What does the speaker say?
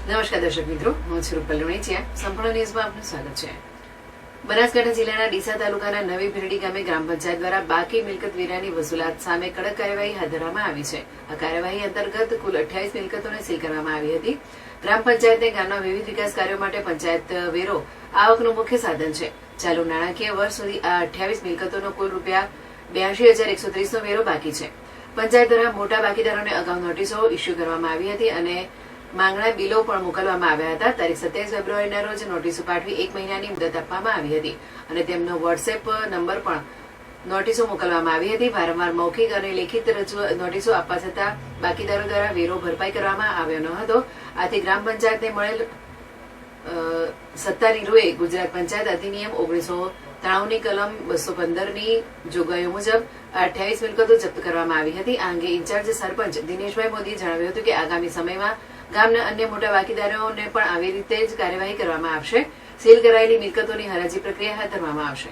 નમસ્કાર દર્શક મિત્રો, હું છું રૂપલ લુણીચિયા. સંપૂર્ણ ન્યૂઝમાં આપનું સ્વાગત છે. બનાસકાંઠા જિલ્લાના ડીસા તાલુકાના નવી ભીરડી ગામે ગ્રામ પંચાયત દ્વારા બાકી મિલકત વેરાની વસૂલાત સામે કડક કાર્યવાહી હાથ ધરવામાં આવી છે. આ કાર્યવાહી અંતર્ગત કુલ 28 મિલકતોને સીલ કરવામાં આવી હતી. ગ્રામ પંચાયતને ગામના વિવિધ વિકાસ કાર્યો માટે પંચાયત વેરો આવકનું મુખ્ય સાધન છે. ચાલુ નાણાકીય વર્ષ સુધી આ 28 મિલકતોનો કુલ ₹82,130 નો વેરો બાકી છે. પંચાયત દ્વારા મોટા બાકીદારોને અગાઉ નોટિસો ઇસ્યુ કરવામાં આવી હતી અને માંગણા બિલો પણ મોકલવામાં આવ્યા હતા. તારીખ 27 ફેબ્રુઆરીના રોજ નોટિસો પાઠવી 1 મહિનાની મુદત આપવામાં આવી હતી અને તેમનો વોટ્સએપ નંબર પણ નોટિસો મોકલવામાં આવી હતી. વારંવાર મૌખિક અને લેખિત નોટિસો આપવા છતાં બાકીદારો દ્વારા વેરો ભરપાઈ કરવામાં આવ્યો ન હતો. આથી ગ્રામ પંચાયતને મળેલ સત્તાની રૂએ ગુજરાત પંચાયત અધિનિયમ 1993 ની કલમ 215 ની જોગવાઈઓ મુજબ 28 મિલકતો જપ્ત કરવામાં આવી હતી. આ અંગે ઇન્ચાર્જ સરપંચ દિનેશભાઈ મોદીએ જણાવ્યું હતું કે આગામી સમયમાં ગામના અન્ય મોટા બાકીદારોને પણ આવી રીતે જ કાર્યવાહી કરવામાં આવશે. સીલ કરાયેલી મિલકતોની હરાજી પ્રક્રિયા હાથ ધરવામાં આવશે.